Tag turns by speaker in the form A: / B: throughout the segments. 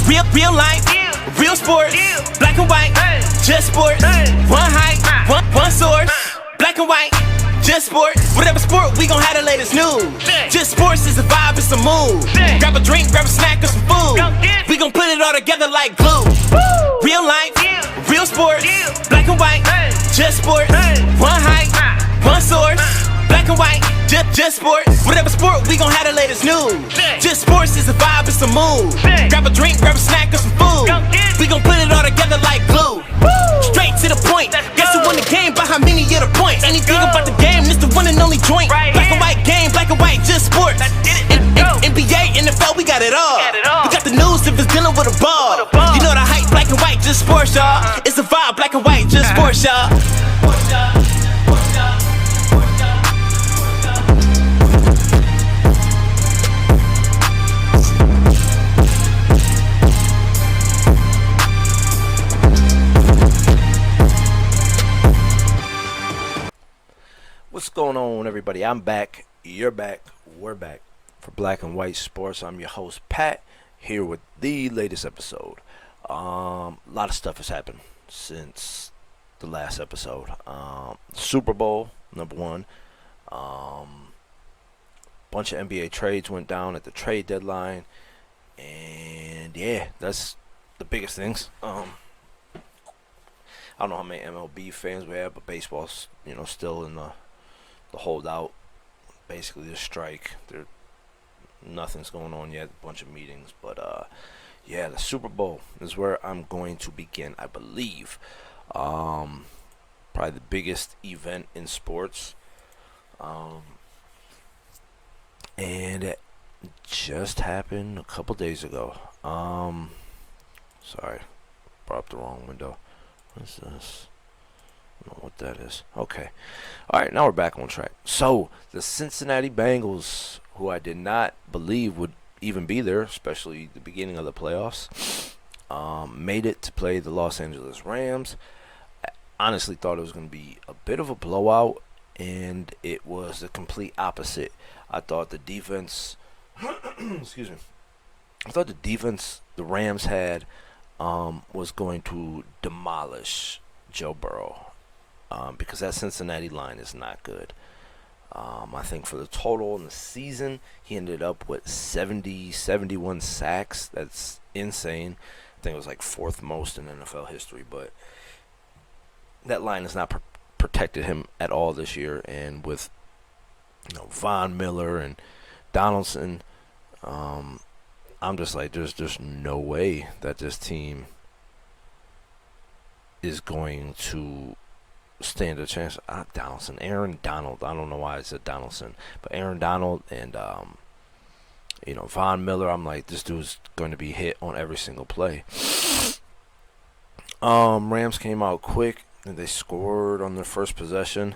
A: Real life, real sports, black and white, just sports. One height, one source, black and white, just sports. Whatever sport, we gon' have the latest news. Just sports is a vibe, it's a mood. Grab a drink, grab a snack, or some food. We gon' put it all together like glue. Real life, real sports, black and white, just sports. One height, one source, black and white, just sports. Whatever sport, we gon' have the latest news. Just sports is a vibe, it's a mood. Grab a drink, grab a snack, or some food. We gon' put it all together like glue. Straight to the point. Guess who won the game by how many of the points? Anything about the game, this the one and only joint. Black and white game, black and white, just sports. NBA, NFL, we got it all. We got the news if it's dealing with a ball. You know the hype, black and white, just sports, y'all. It's a vibe, black and white, just sports, y'all.
B: What's going on, everybody? I'm back. You're back. We're back for Black and White Sports. I'm your host, Pat, here with the latest episode. A lot of stuff has happened since the last episode. Super Bowl, number one. Bunch of NBA trades went down at the trade deadline. And, yeah, that's the biggest things. I don't know how many MLB fans we have, but baseball's, still in the holdout, basically the strike. Nothing's going on yet, a bunch of meetings, but yeah, the Super Bowl is where I'm going to begin, I believe. Probably the biggest event in sports, and it just happened a couple days ago. Sorry, brought up the wrong window. What's this? I don't know what that is. Okay. All right, now we're back on track. So, the Cincinnati Bengals, who I did not believe would even be there, especially the beginning of the playoffs, made it to play the Los Angeles Rams. I honestly thought it was going to be a bit of a blowout, and it was the complete opposite. I thought the defense, excuse me, I thought the defense the Rams had was going to demolish Joe Burrow. Because that Cincinnati line is not good. I think for the total in the season, he ended up with 71 sacks. That's insane. I think it was like fourth most in NFL history. But that line has not protected him at all this year. And with Von Miller and Donaldson, I'm just like, there's no way that this team is going to stand a chance. Aaron Donald. I don't know why I said Donaldson, but Aaron Donald and Von Miller. I'm like, this dude's going to be hit on every single play. Rams came out quick and they scored on their first possession.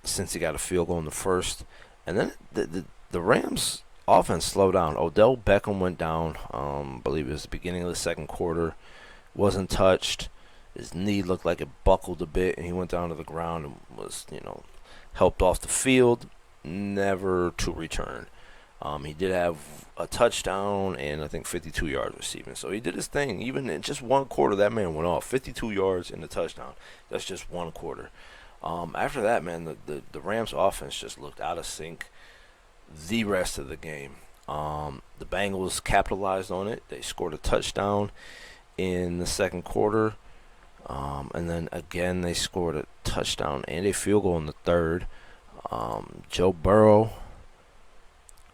B: Since he got a field goal in the first, and then the Rams offense slowed down. Odell Beckham went down. I believe it was the beginning of the second quarter. Wasn't touched. His knee looked like it buckled a bit, and he went down to the ground and was, helped off the field, never to return. He did have a touchdown and I think 52 yards receiving. So he did his thing. Even in just one quarter, that man went off. 52 yards and a touchdown. That's just one quarter. After that, man, the Rams offense just looked out of sync the rest of the game. The Bengals capitalized on it. They scored a touchdown in the second quarter. And then again, they scored a touchdown and a field goal in the third. Joe Burrow,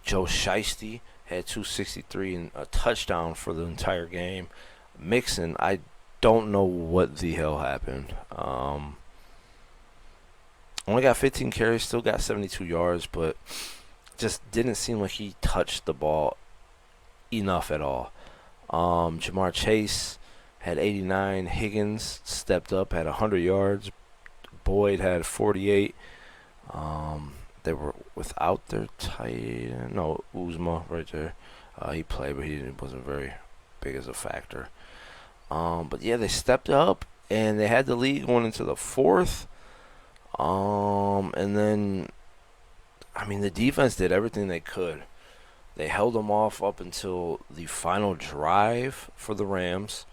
B: Joe Shiesty had 263 and a touchdown for the entire game. Mixon, I don't know what the hell happened. Only got 15 carries, still got 72 yards, but just didn't seem like he touched the ball enough at all. Jamar Chase had 89. Higgins stepped up, had 100 yards. Boyd had 48. They were without their tight end. No, Uzma right there. He played, but he wasn't very big as a factor. But, yeah, they stepped up, and they had the lead going into the fourth. And then, I mean, the defense did everything they could They held them off up until the final drive for the Rams,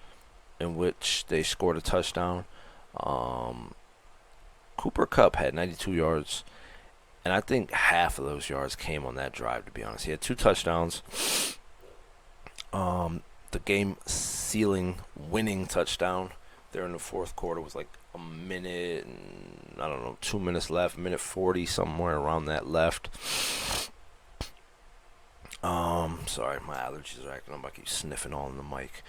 B: in which they scored a touchdown. Cooper Kupp had 92 yards, and I think half of those yards came on that drive, to be honest. He had 2 touchdowns. The game-sealing winning touchdown there in the fourth quarter was like a minute and, I don't know, 2 minutes left, minute 40, somewhere around that left. Sorry, my allergies are acting up. I keep sniffing all in the mic.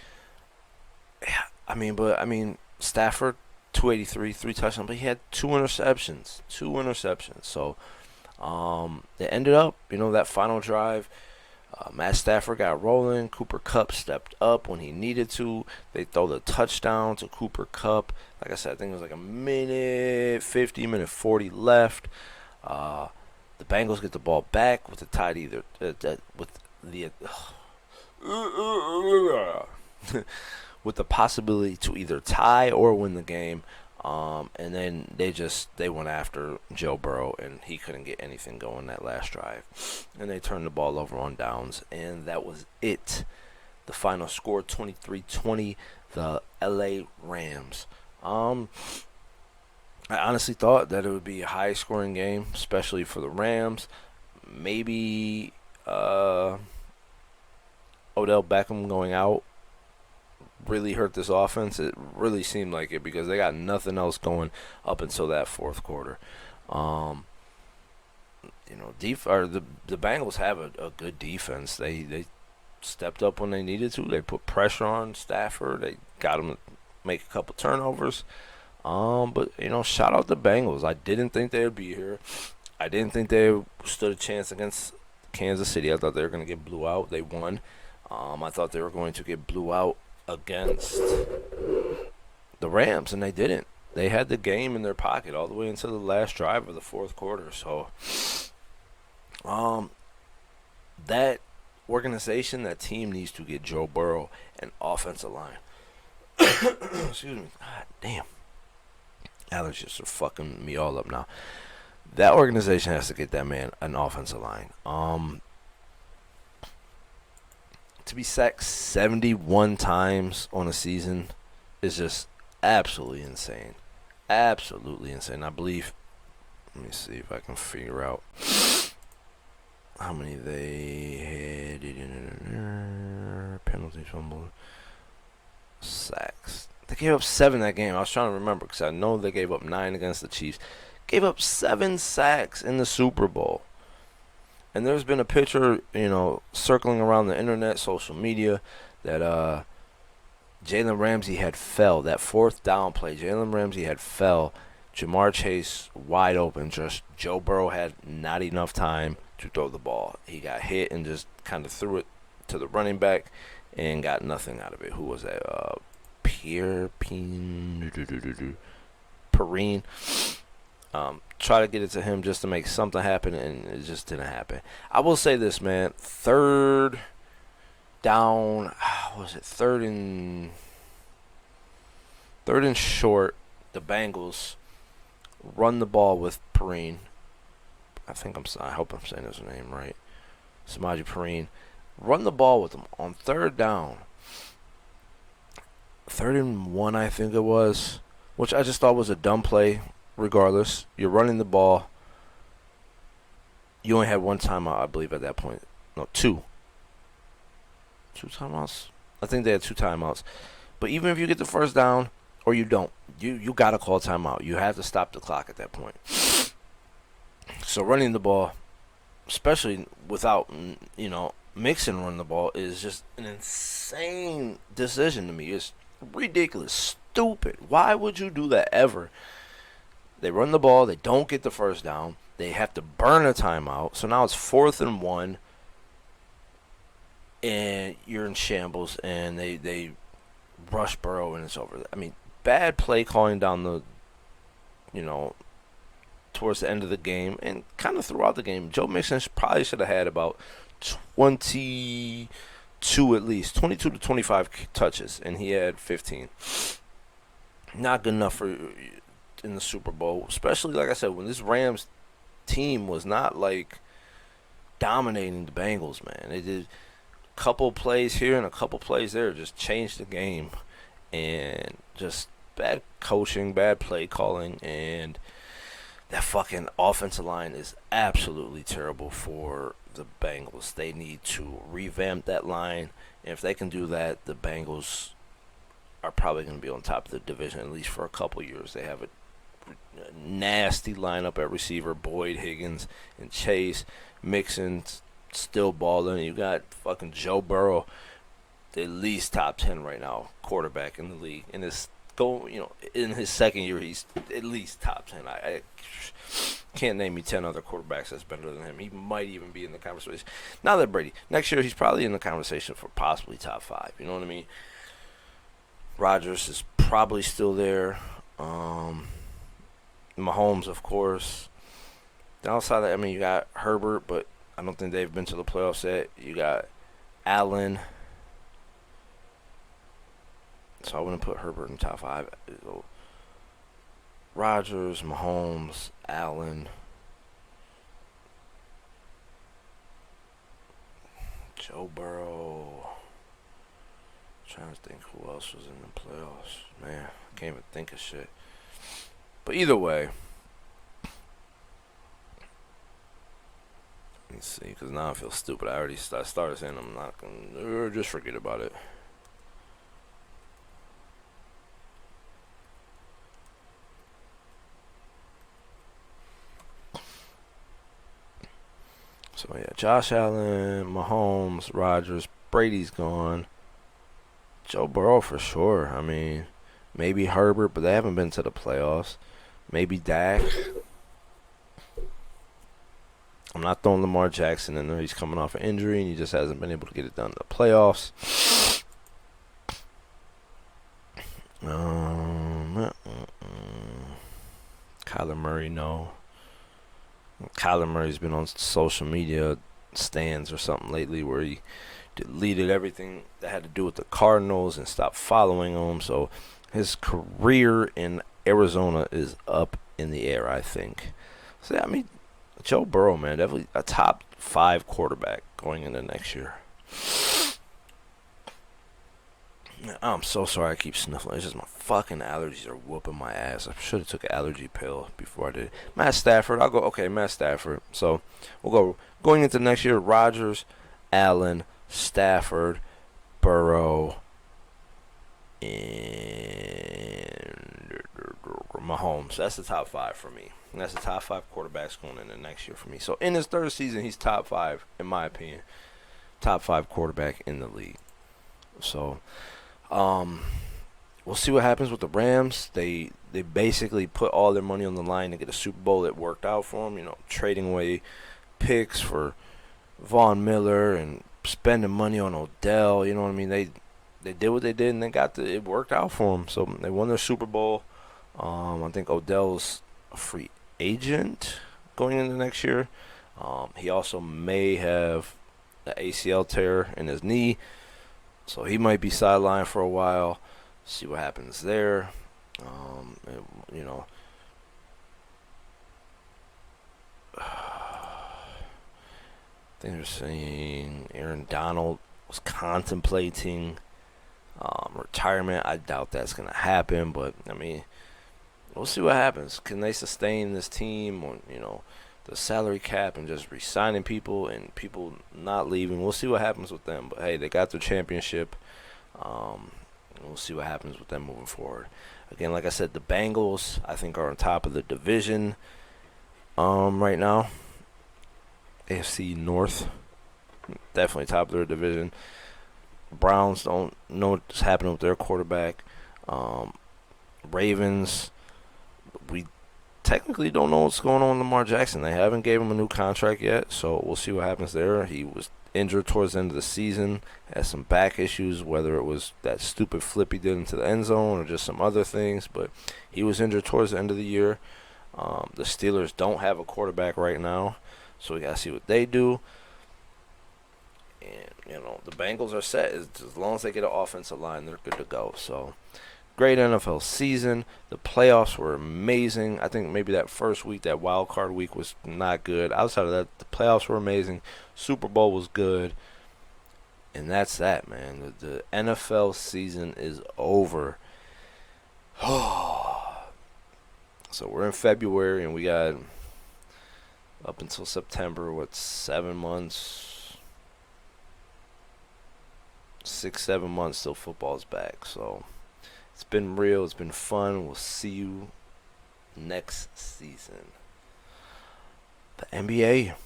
B: Yeah, I mean, Stafford, 283, 3 touchdowns, but he had 2 interceptions. So, it ended up, that final drive, Matt Stafford got rolling. Cooper Kupp stepped up when he needed to. They throw the touchdown to Cooper Kupp. Like I said, I think it was like a minute 50, minute 40 left. The Bengals get the ball back with the tie either with the with the possibility to either tie or win the game. And then they went after Joe Burrow, and he couldn't get anything going that last drive. And they turned the ball over on downs, and that was it. The final score, 23-20, the LA Rams. I honestly thought that it would be a high-scoring game, especially for the Rams. Maybe Odell Beckham going out really hurt this offense. It really seemed like it because they got nothing else going up until that fourth quarter. The Bengals have a good defense. They stepped up when they needed to. They put pressure on Stafford. They got him to make a couple turnovers. But shout out the Bengals. I didn't think they would be here. I didn't think they stood a chance against Kansas City. I thought they were going to get blew out. They won. I thought they were going to get blew out against the Rams, and they didn't. They had the game in their pocket all the way into the last drive of the fourth quarter. So, that organization, that team needs to get Joe Burrow an offensive line. Excuse me. God damn. Allergies are fucking me all up now. That organization has to get that man an offensive line. To be sacked 71 times on a season is just absolutely insane. Absolutely insane. I believe, let me see if I can figure out how many they had. Penalties, fumble, sacks. They gave up 7 that game. I was trying to remember because I know they gave up 9 against the Chiefs. Gave up 7 sacks in the Super Bowl. And there's been a picture, circling around the internet, social media, that Jalen Ramsey had fell. That fourth down play, Jalen Ramsey had fell. Jamar Chase wide open. Just Joe Burrow had not enough time to throw the ball. He got hit and just kind of threw it to the running back and got nothing out of it. Who was that? Perrine. Try to get it to him just to make something happen, and it just didn't happen. I will say this, man. Third down, was it third and short? The Bengals run the ball with Perrine. I hope I'm saying his name right. Samaje Perrine. Run the ball with him on third down. 3rd and 1, I think it was, which I just thought was a dumb play. Regardless, you're running the ball. You only had 1 timeout, I believe, at that point. No, 2. 2 timeouts? I think they had 2 timeouts. But even if you get the first down or you don't, you got to call timeout. You have to stop the clock at that point. So running the ball, especially without, Mixon running the ball, is just an insane decision to me. It's ridiculous, stupid. Why would you do that ever? They run the ball. They don't get the first down. They have to burn a timeout. So now it's 4th and 1, and you're in shambles, and they rush Burrow, and it's over. I mean, bad play calling down the, towards the end of the game, and kind of throughout the game. Joe Mixon probably should have had about 22 at least, 22 to 25 touches, and he had 15. Not good enough for in the Super Bowl, especially, like I said, when this Rams team was not like dominating the Bengals, man. They did a couple plays here and a couple plays there, just changed the game, and just bad coaching, bad play calling, and that fucking offensive line is absolutely terrible for the Bengals. They need to revamp that line, and if they can do that, the Bengals are probably going to be on top of the division at least for a couple years. They have a nasty lineup at receiver: Boyd, Higgins, and Chase. Mixon's still balling. You got fucking Joe Burrow, the least top 10 right now quarterback in the league. In his in his second year, he's at least top 10. I can't name me 10 other quarterbacks that's better than him. He might even be in the conversation. Now that Brady, next year he's probably in the conversation for possibly top 5. You know what I mean? Rodgers is probably still there. Mahomes, of course. Then outside that, I mean, you got Herbert, but I don't think they've been to the playoffs yet. You got Allen. So I wouldn't put Herbert in top 5. So Rodgers, Mahomes, Allen, Joe Burrow. I'm trying to think who else was in the playoffs. Man, I can't even think of shit. But either way, let's see, because now I feel stupid. I started saying I'm not going to, just forget about it. So, yeah, Josh Allen, Mahomes, Rodgers, Brady's gone. Joe Burrow for sure. I mean, maybe Herbert, but they haven't been to the playoffs. Maybe Dak. I'm not throwing Lamar Jackson in there. He's coming off an injury, and he just hasn't been able to get it done in the playoffs. Kyler Murray, no. Kyler Murray's been on social media stands or something lately where he deleted everything that had to do with the Cardinals and stopped following them. So his career in Arizona is up in the air, I think. So, I mean, Joe Burrow, man, definitely a top 5 quarterback going into next year. I'm so sorry I keep sniffling. It's just my fucking allergies are whooping my ass. I should have took an allergy pill before I did. Matt Stafford. I'll go, okay, Matt Stafford. So we'll go going into next year, Rodgers, Allen, Stafford, Burrow, and Mahomes. That's the top 5 for me. And that's the top 5 quarterbacks going into next year for me. So in his third season, he's top 5, in my opinion. Top 5 quarterback in the league. So we'll see what happens with the Rams. They basically put all their money on the line to get a Super Bowl. It worked out for them, trading away picks for Von Miller and spending money on Odell. You know what I mean? They did what they did, and it worked out for them. So they won their Super Bowl. I think Odell's a free agent going into next year. He also may have the ACL tear in his knee, so he might be sidelined for a while. See what happens there. I think they're saying Aaron Donald was contemplating retirement. I doubt that's going to happen, but, I mean, we'll see what happens. Can they sustain this team on, the salary cap and just re-signing people and people not leaving? We'll see what happens with them. But, hey, they got their championship. We'll see what happens with them moving forward. Again, like I said, the Bengals, I think, are on top of the division right now. AFC North, definitely top of their division. Browns don't know what's happening with their quarterback. Ravens, we technically don't know what's going on with Lamar Jackson. They haven't gave him a new contract yet, so we'll see what happens there. He was injured towards the end of the season, has some back issues, whether it was that stupid flip he did into the end zone or just some other things, but he was injured towards the end of the year. The Steelers don't have a quarterback right now, so we got to see what they do. And, the Bengals are set. As long as they get an offensive line, they're good to go. So great NFL season. The playoffs were amazing. I think maybe that first week, that wild card week, was not good. Outside of that, the playoffs were amazing. Super Bowl was good. And that's that, man. The NFL season is over. So we're in February, and we got up until September, 7 months? 6, 7 months till football's back. So it's been real. It's been fun. We'll see you next season. The NBA, a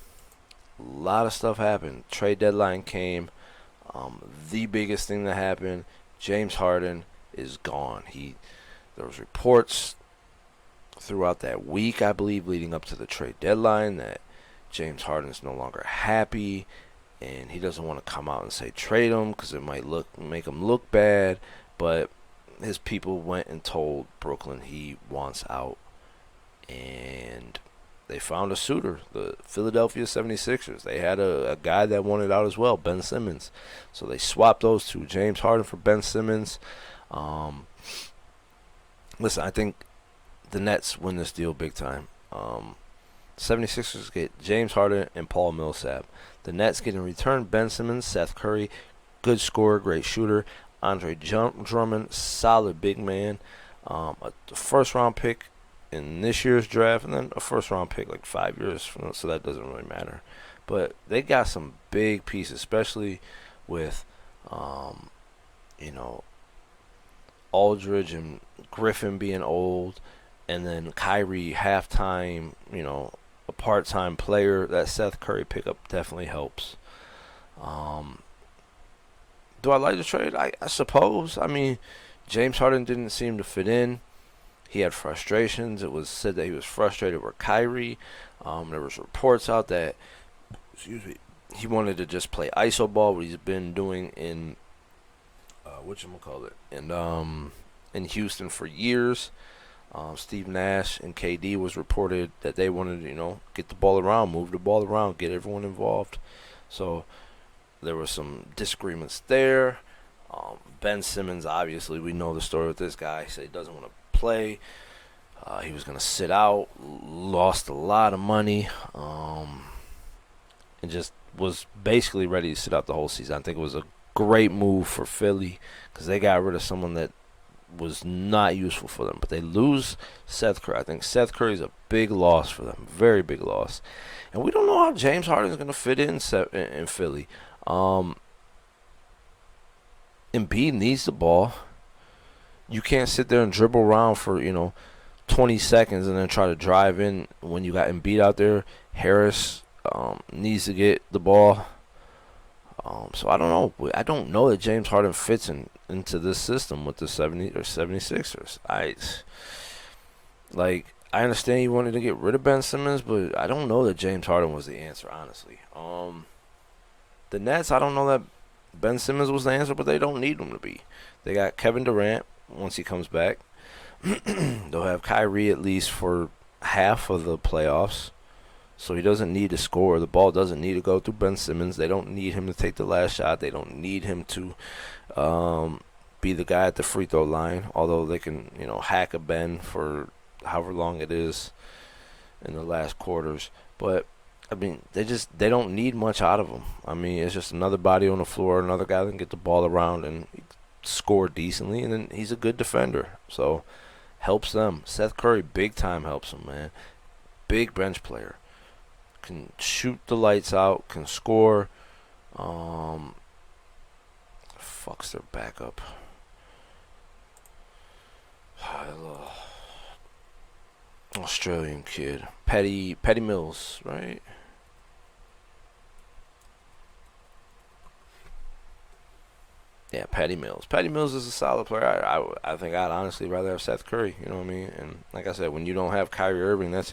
B: lot of stuff happened. Trade deadline came. The biggest thing that happened, James Harden is gone. There was reports throughout that week, I believe, leading up to the trade deadline, that James Harden is no longer happy, and he doesn't want to come out and say trade him because it might make him look bad. But his people went and told Brooklyn he wants out, and they found a suitor, the Philadelphia 76ers. They had a guy that wanted out as well, Ben Simmons. So they swapped those two, James Harden for Ben Simmons. Listen, I think the Nets win this deal big time. 76ers get James Harden and Paul Millsap. The Nets get in return Ben Simmons, Seth Curry, good scorer, great shooter. Andre Drummond, solid big man. A first-round pick in this year's draft, and then a first-round pick like 5 years from now, so that doesn't really matter. But they got some big pieces, especially with, Aldridge and Griffin being old, and then Kyrie halftime, a part-time player. That Seth Curry pickup definitely helps. Do I like the trade? I suppose. I mean, James Harden didn't seem to fit in. He had frustrations. It was said that he was frustrated with Kyrie. There was reports out that, he wanted to just play iso ball, what he's been doing in, in Houston for years. Steve Nash and KD was reported that they wanted to, get the ball around, move the ball around, get everyone involved. So there were some disagreements there. Ben Simmons, obviously, we know the story with this guy. He said he doesn't want to play. He was going to sit out, lost a lot of money, and just was basically ready to sit out the whole season. I think it was a great move for Philly because they got rid of someone that was not useful for them. But they lose Seth Curry. I think Seth Curry is a big loss for them, very big loss. And we don't know how James Harden is going to fit in Philly. Embiid needs the ball. You can't sit there and dribble around for, 20 seconds and then try to drive in when you got Embiid out there. Harris needs to get the ball. So I don't know. I don't know that James Harden fits into this system with the 76ers. I understand he wanted to get rid of Ben Simmons, but I don't know that James Harden was the answer, honestly. The Nets, I don't know that Ben Simmons was the answer, but they don't need him to be. They got Kevin Durant once he comes back. They'll have Kyrie at least for half of the playoffs. So he doesn't need to score. The ball doesn't need to go through Ben Simmons. They don't need him to take the last shot. They don't need him to be the guy at the free throw line, although they can, hack a Ben for however long it is in the last quarters. But, I mean, they don't need much out of him. I mean, it's just another body on the floor, another guy that can get the ball around and score decently, and then he's a good defender. So, helps them. Seth Curry, big time helps him, man. Big bench player. Can shoot the lights out, can score. Fuck's their backup. Australian kid. Patty Mills, right? Yeah, Patty Mills. Patty Mills is a solid player. I think I'd honestly rather have Seth Curry, you know what I mean? And like I said, when you don't have Kyrie Irving, that's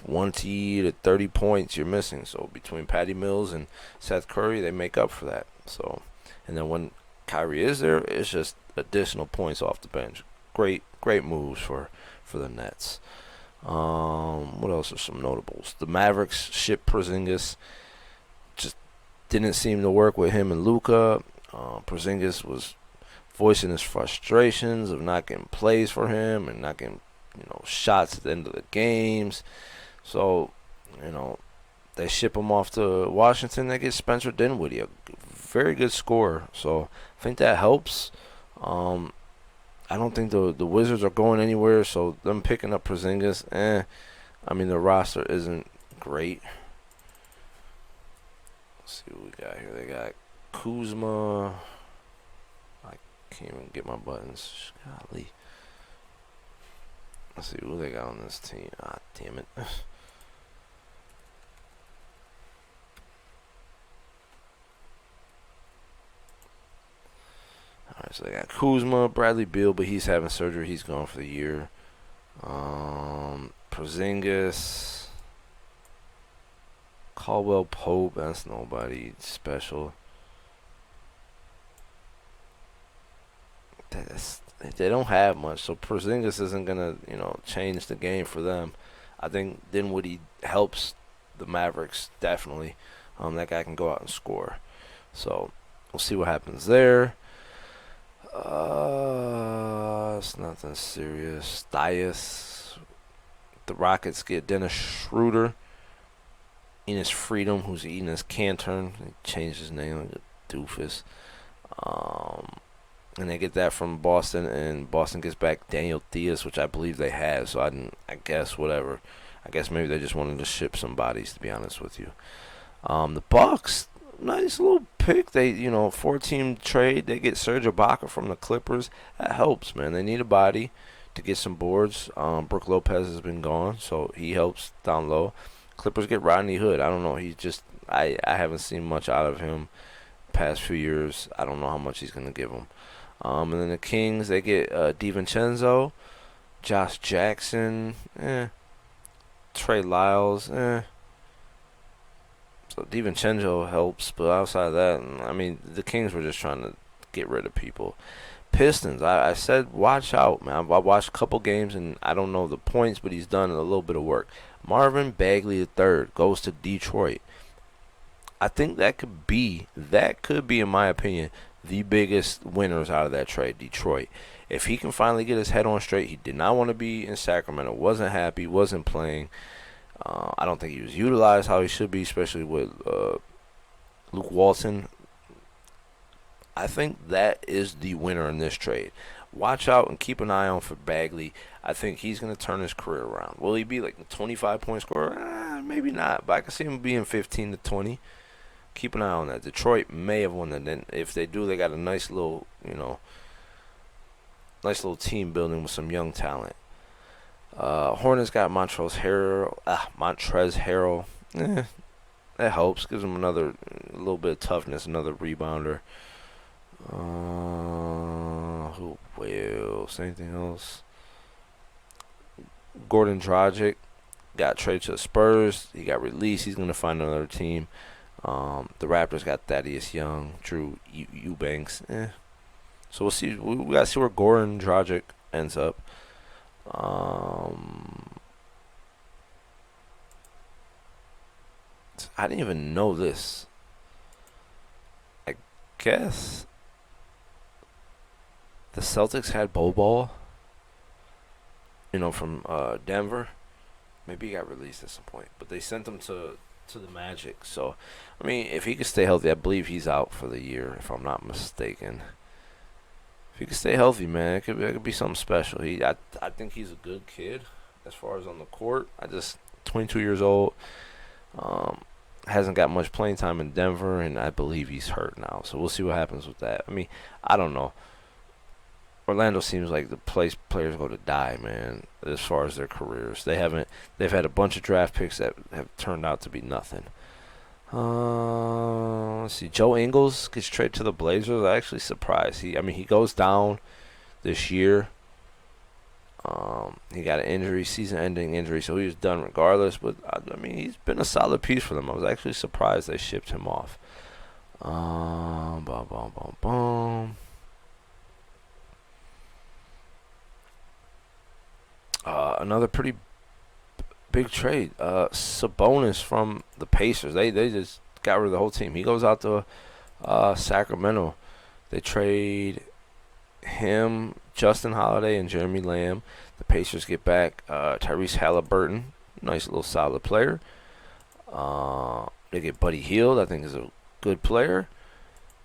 B: 20 to 30 points you're missing. So between Patty Mills and Seth Curry, they make up for that. So, and then when Kyrie is there, it's just additional points off the bench. Great moves for the Nets. What else are some notables? The Mavericks shipped Porzingis. Just didn't seem to work with him and Luka. Porzingis was voicing his frustrations of not getting plays for him and not getting, shots at the end of the games. So, they ship him off to Washington. They get Spencer Dinwiddie, a very good scorer. So I think that helps. I don't think the Wizards are going anywhere. So them picking up Porzingis, the roster isn't great. Let's see what we got here. They got Kuzma. I can't even get my buttons. Golly. Let's see who they got on this team. Ah, damn it. Alright, so they got Kuzma, Bradley Beal, but he's having surgery. He's gone for the year. Porzingis, Caldwell Pope. That's nobody special. They don't have much, so Porzingis isn't gonna, change the game for them. I think Dinwiddie helps the Mavericks definitely. That guy can go out and score. So we'll see what happens there. It's nothing serious. Dias. The Rockets get Dennis Schroeder. Enes Freedom, who's Enes Cantern. He changed his name like a doofus. And they get that from Boston, and Boston gets back Daniel Diaz, which I believe they have. So I guess whatever. I guess maybe they just wanted to ship some bodies, to be honest with you. The Bucks, nice little pick. They, 4-team trade. They get Serge Ibaka from the Clippers. That helps, man. They need a body to get some boards. Brook Lopez has been gone, so he helps down low. Clippers get Rodney Hood. I don't know. He's just, I haven't seen much out of him past few years. I don't know how much he's going to give them. And then the Kings, they get DiVincenzo, Josh Jackson, Trey Lyles, So DiVincenzo helps, but outside of that, the Kings were just trying to get rid of people. Pistons, I said watch out, man. I watched a couple games, and I don't know the points, but he's done a little bit of work. Marvin Bagley III goes to Detroit. I think that could be, in my opinion, the biggest winners out of that trade, Detroit. If he can finally get his head on straight, he did not want to be in Sacramento, wasn't happy, wasn't playing. I don't think he was utilized how he should be, especially with Luke Walton. I think that is the winner in this trade. Watch out and keep an eye on for Bagley. I think he's going to turn his career around. Will he be like the 25-point scorer? Maybe not, but I can see him being 15 to 20. Keep an eye on that. Detroit may have won that. Then if they do, they got a nice little, team building with some young talent. Hornets got Montrezl Harrell. That helps. Gives them a little bit of toughness, another rebounder. Who else? Anything else? Gordon Dragic got traded to the Spurs. He got released. He's going to find another team. The Raptors got Thaddeus Young, Drew Eubanks. So we'll see. We got to see where Gordon Dragic ends up. I didn't even know this. I guess the Celtics had Bol, from Denver. Maybe he got released at some point, but they sent him to the Magic. So, if he could stay healthy, I believe he's out for the year, if I'm not mistaken. If he could stay healthy, man, it could be something special. I think he's a good kid as far as on the court. 22 years old, hasn't got much playing time in Denver, and I believe he's hurt now. So we'll see what happens with that. I don't know. Orlando seems like the place players go to die, man, as far as their careers. They've had a bunch of draft picks that have turned out to be nothing. Let's see. Joe Ingles gets traded to the Blazers. I'm actually surprised. He goes down this year. He got an injury, season-ending injury, so he was done regardless. But, he's been a solid piece for them. I was actually surprised they shipped him off. Another pretty big trade. Sabonis from the Pacers. They just got rid of the whole team. He goes out to Sacramento. They trade him, Justin Holiday, and Jeremy Lamb. The Pacers get back Tyrese Halliburton, nice little solid player. They get Buddy Hield, I think is a good player.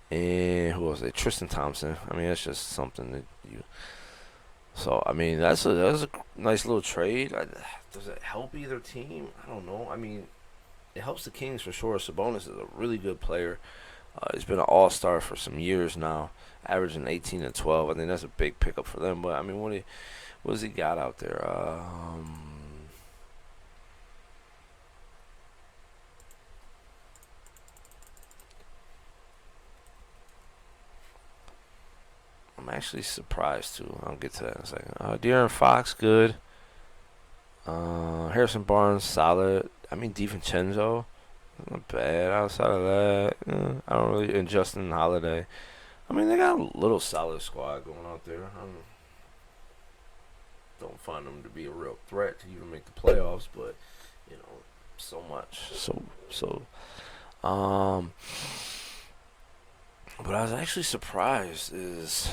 B: And who else? Tristan Thompson. I mean, that's just something that you. So I mean, that's a nice little trade. Does it help either team? I don't know. I mean, it helps the Kings for sure. Sabonis is a really good player. He's been an all-star for some years now, averaging 18 and 12. I think that's a big pickup for them. But I mean, what does he got out there? I'm actually surprised too. I'll get to that in a second. De'Aaron Fox, good. Harrison Barnes, solid. I mean, DiVincenzo, not bad. Outside of that, I don't really. And Justin Holiday. I mean, they got a little solid squad going out there. I don't find them to be a real threat to even make the playoffs, but you know, so much. But I was actually surprised is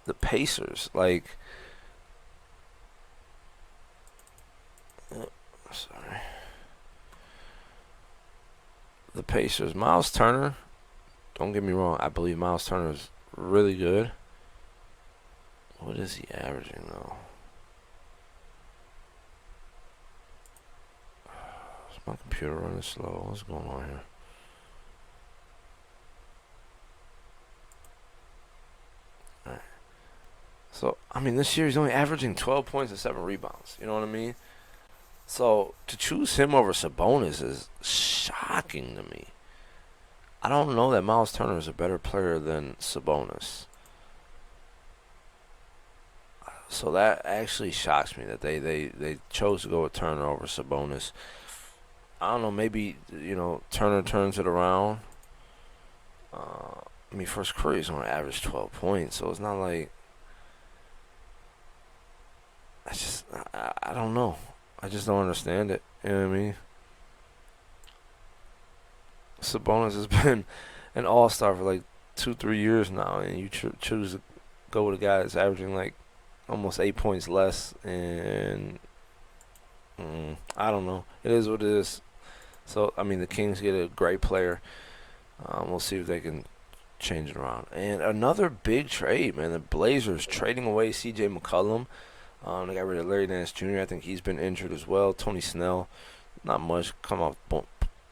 B: the Pacers. Like, sorry. The Pacers. Miles Turner, don't get me wrong, I believe Miles Turner is really good. What is he averaging, though? My computer running slow. What's going on here? Alright. So, I mean, this year he's only averaging 12 points and 7 rebounds. You know what I mean? So, to choose him over Sabonis is shocking to me. I don't know that Miles Turner is a better player than Sabonis. So that actually shocks me that they chose to go with Turner over Sabonis. I don't know, maybe, you know, Turner turns it around. I mean, for his career, he's only averaged 12 points, so it's not like. I don't know. I just don't understand it. You know what I mean? Sabonis has been an all-star for like 2-3 years now, and you choose to go with a guy that's averaging like almost 8 points less, and I don't know. It is what it is. So, I mean, the Kings get a great player. We'll see if they can change it around. And another big trade, man. The Blazers trading away C.J. McCollum. They got rid of Larry Nance Jr. I think he's been injured as well. Tony Snell, not much. Come off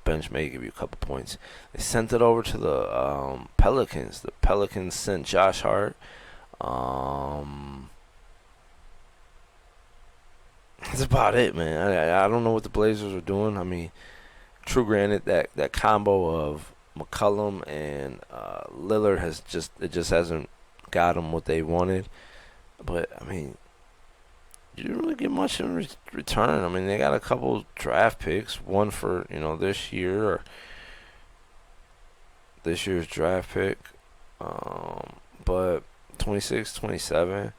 B: bench, may give you a couple points. They sent it over to the Pelicans. The Pelicans sent Josh Hart. That's about it, man. I don't know what the Blazers are doing. I mean, true, granted, that combo of McCollum and Lillard just hasn't got them what they wanted. But I mean, you didn't really get much in return. I mean, they got a couple draft picks, one for this year or this year's draft pick, but 26, 27.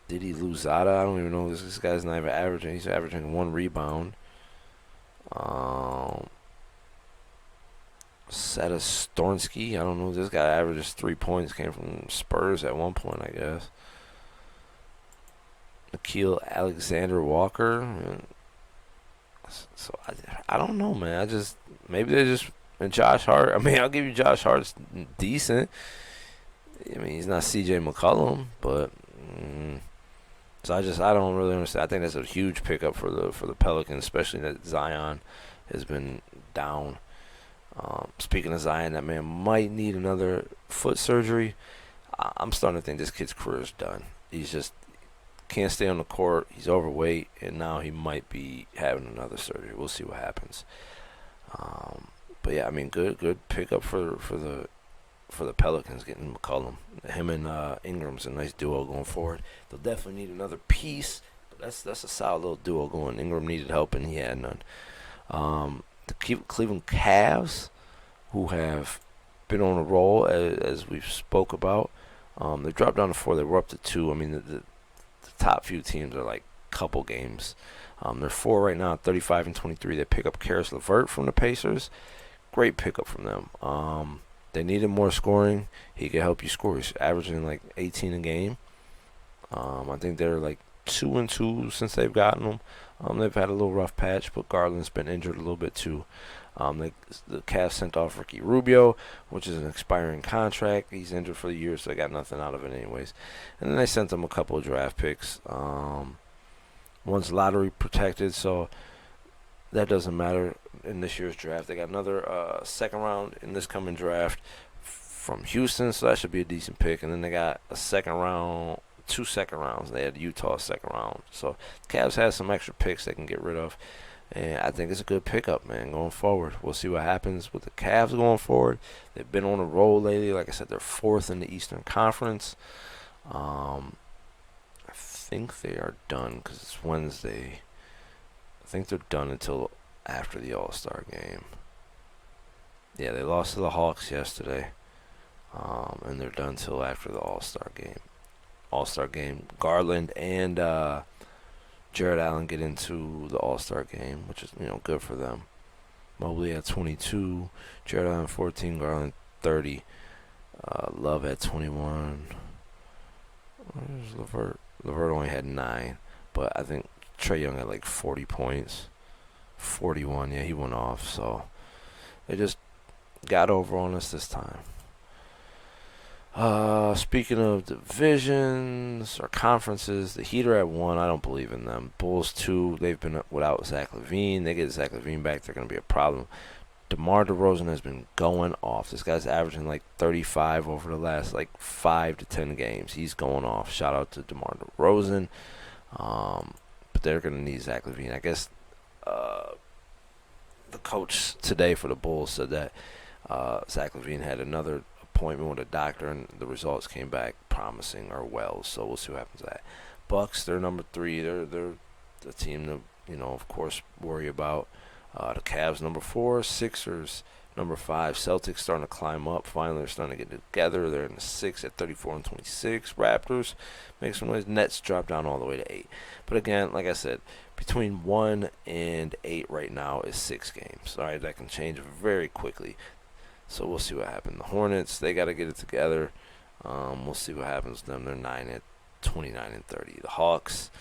B: Didi Luzada, I don't even know. This guy's not even averaging. He's averaging 1 rebound. Seta Stornsky, I don't know. This guy averages 3 points. Came from Spurs at one point, I guess. Nikhil Alexander Walker. So I don't know, man. Maybe they just and Josh Hart. I mean, I'll give you Josh Hart's decent. I mean, he's not C.J. McCollum, but. So I don't really understand. I think that's a huge pickup for the Pelicans, especially that Zion has been down. Speaking of Zion, that man might need another foot surgery. I'm starting to think this kid's career is done. He's just can't stay on the court. He's overweight, and now he might be having another surgery. We'll see what happens. But yeah, I mean, good pickup for the Pelicans getting McCollum. Him and Ingram's a nice duo going forward. They'll definitely need another piece, but that's a solid little duo going. Ingram needed help, and he had none. The Cleveland Cavs, who have been on a roll, as we've spoke about, they dropped down to 4. They were up to 2. I mean, the top few teams are like couple games They're 4 right now, 35 and 23. They pick up Karis LeVert from the Pacers. Great pickup from them. They needed more scoring. He could help you score. He's averaging like 18 a game. I think they're like 2-2 since they've gotten him. They've had a little rough patch, but Garland's been injured a little bit too. The Cavs sent off Ricky Rubio, which is an expiring contract. He's injured for the year, so they got nothing out of it anyways. And then they sent them a couple of draft picks. One's lottery protected, so that doesn't matter in this year's draft. They got another second round in this coming draft from Houston, so that should be a decent pick. And then they got a second round, 2 second rounds. They had Utah second round. So the Cavs has some extra picks they can get rid of. And I think it's a good pickup, man, going forward. We'll see what happens with the Cavs going forward. They've been on a roll lately. Like I said, they're 4th in the Eastern Conference. I think they are done because it's Wednesday. I think they're done until after the All-Star game. Yeah, they lost to the Hawks yesterday. And they're done until after the All-Star game. Garland and Jared Allen get into the All-Star game, which is, good for them. Mobley at 22, Jared Allen 14, Garland 30, Love at 21. Where's LeVert? LeVert only had 9, but I think Trae Young had like 40 points. 41, yeah, he went off. So they just got over on us this time. Speaking of divisions or conferences, the Heat are at 1. I don't believe in them. Bulls 2. They've been without Zach LaVine. They get Zach LaVine back, they're going to be a problem. DeMar DeRozan has been going off. This guy's averaging like 35 over the last like 5 to 10 games. He's going off. Shout out to DeMar DeRozan. But they're going to need Zach LaVine. I guess the coach today for the Bulls said that Zach LaVine had another appointment with a doctor, and the results came back promising or well. So we'll see what happens to that. Bucks, they're number 3. They're the team to of course worry about. The Cavs number 4, Sixers number 5, Celtics starting to climb up. Finally, they're starting to get together. They're in the 6 at 34 and 26. Raptors make some noise. Nets drop down all the way to 8. But again, like I said, between 1 and 8 right now is 6 games. All right, that can change very quickly. So we'll see what happens. The Hornets, they got to get it together. We'll see what happens with them. They're 9 at 29 and 30. The Hawks,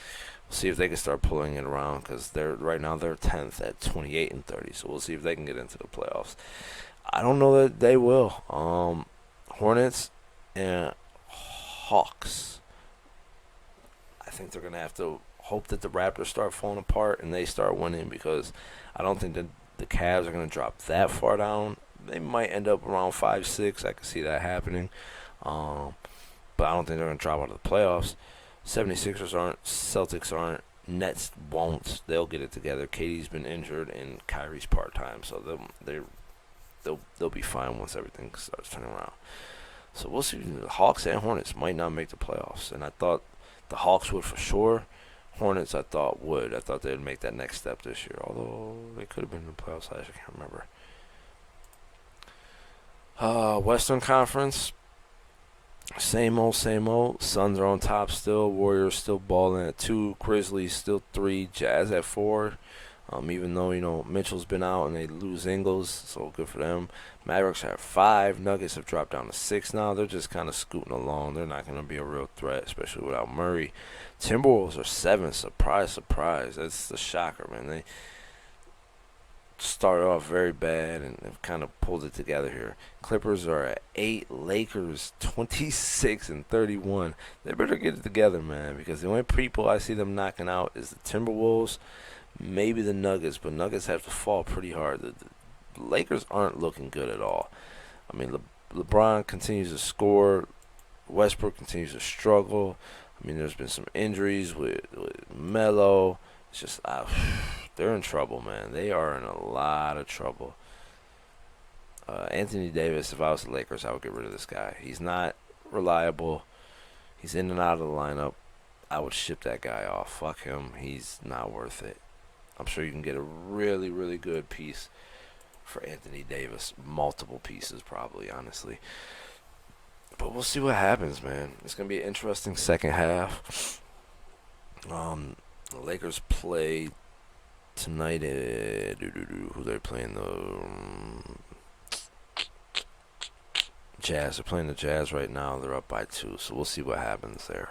B: we'll see if they can start pulling it around because right now they're 10th at 28 and 30. So we'll see if they can get into the playoffs. I don't know that they will. Hornets and Hawks, I think they're going to have to hope that the Raptors start falling apart and they start winning, because I don't think that the Cavs are going to drop that far down. They might end up around 5-6. I can see that happening. But I don't think they're going to drop out of the playoffs. 76ers aren't. Celtics aren't. Nets won't. They'll get it together. KD's been injured and Kyrie's part-time. So they'll be fine once everything starts turning around. So we'll see. The Hawks and Hornets might not make the playoffs. And I thought the Hawks would for sure. Hornets I thought would. I thought they would make that next step this year. Although they could have been in the playoffs. I can't remember. Western Conference, same old. Suns are on top still. Warriors still balling at 2. Grizzlies still 3. Jazz at 4. Even though Mitchell's been out and they lose Ingles, so good for them. Mavericks are at 5. Nuggets have dropped down to 6 now. They're just kind of scooting along. They're not going to be a real threat, especially without Murray. Timberwolves are 7. Surprise. That's the shocker, man. They started off very bad and have kind of pulled it together here. Clippers are at 8. Lakers 26 and 31. They better get it together, man, because the only people I see them knocking out is the Timberwolves, maybe the Nuggets, but Nuggets have to fall pretty hard. The Lakers aren't looking good at all. I mean, LeBron continues to score. Westbrook continues to struggle. I mean, there's been some injuries with Melo. It's just they're in trouble, man. They are in a lot of trouble. Anthony Davis, if I was the Lakers, I would get rid of this guy. He's not reliable. He's in and out of the lineup. I would ship that guy off. Fuck him. He's not worth it. I'm sure you can get a really, really good piece for Anthony Davis. Multiple pieces, probably, honestly. But we'll see what happens, man. It's going to be an interesting second half. The Lakers play Tonight, who they're playing? The Jazz. They're playing the Jazz right now. They're up by 2, so we'll see what happens there.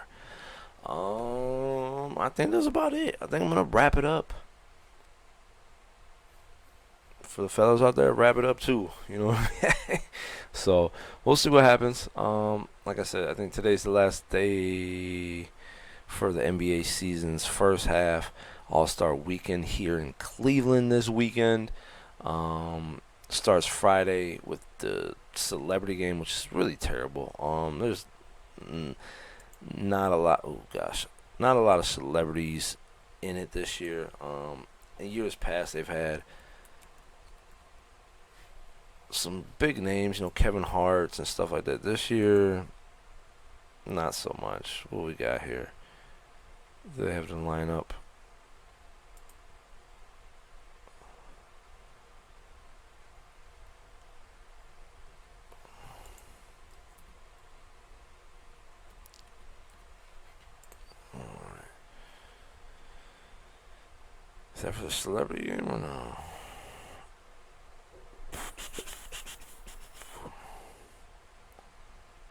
B: I think that's about it. I think I'm gonna wrap it up. For the fellas out there, wrap it up too. You know. So we'll see what happens. Like I said, I think today's the last day for the NBA season's first half. All-Star weekend here in Cleveland this weekend. Starts Friday with the celebrity game, which is really terrible. There's not a lot. Oh gosh, not a lot of celebrities in it this year. In years past, they've had some big names, Kevin Hart's and stuff like that. This year, not so much. What we got here? They have to line up. Is that for the celebrity game or no?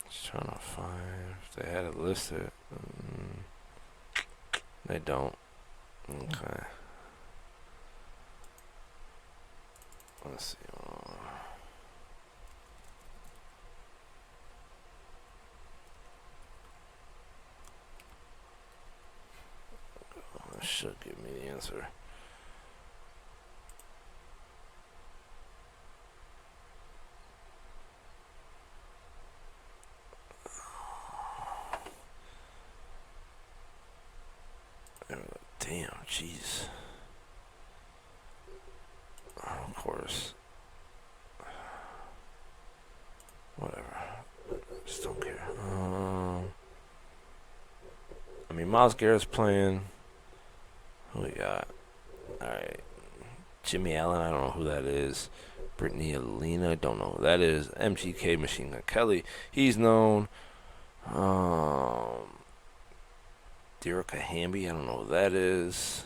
B: Just trying to find if they had it listed. They don't. Okay. Let's see. That should give me the answer. Damn, jeez. Of course. Whatever. Just don't care. I mean, Myles Garrett's playing. Who we got? Alright. Jimmy Allen, I don't know who that is. Brittany Alina, don't know who that is. MGK, Machine Gun Kelly, he's known. Derica Hamby, I don't know who that is.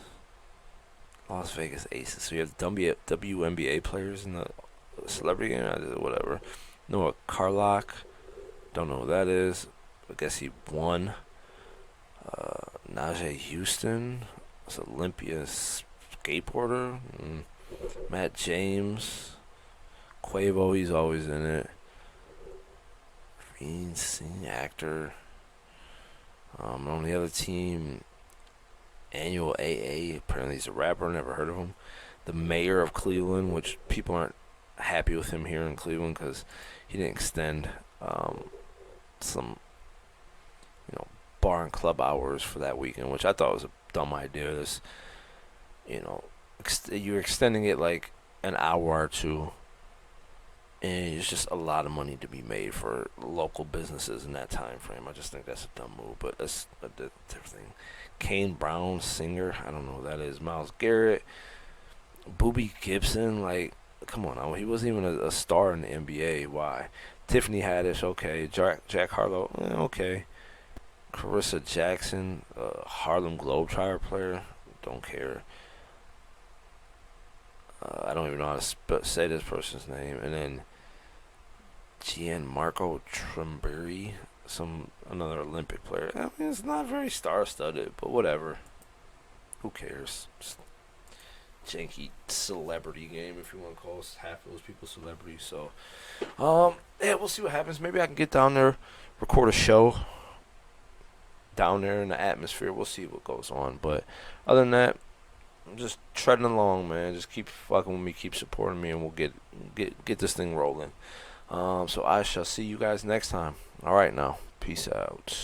B: Las Vegas Aces. So you have WNBA players in the celebrity game, whatever. Noah Carlock, don't know who that is. I guess he won. Najee Houston, it's Olympia skateboarder. Matt James, Quavo, he's always in it. Green Sing actor. On the other team, Annual AA, apparently he's a rapper, never heard of him. The mayor of Cleveland, which people aren't happy with him here in Cleveland because he didn't extend some, bar and club hours for that weekend, which I thought was a dumb idea. This, you're extending it like an hour or two, and it's just a lot of money to be made for local businesses in that time frame. I just think that's a dumb move, but that's a different thing. Kane Brown, singer, I don't know who that is. Myles Garrett, Boobie Gibson, come on now. He wasn't even a star in the NBA. Why? Tiffany Haddish, okay. Jack Harlow, okay. Carissa Jackson, Harlem Globetrotter player, don't care. I don't even know how to say this person's name. And then Gianmarco Tremblay, another Olympic player. I mean, it's not very star-studded, but whatever. Who cares? Just janky celebrity game, if you want to call half of those people celebrities. So, yeah, we'll see what happens. Maybe I can get down there, record a show down there in the atmosphere. We'll see what goes on. But other than that, I'm just treading along, man. Just keep fucking with me, keep supporting me, and we'll get this thing rolling. So I shall see you guys next time. All right, now. Peace out.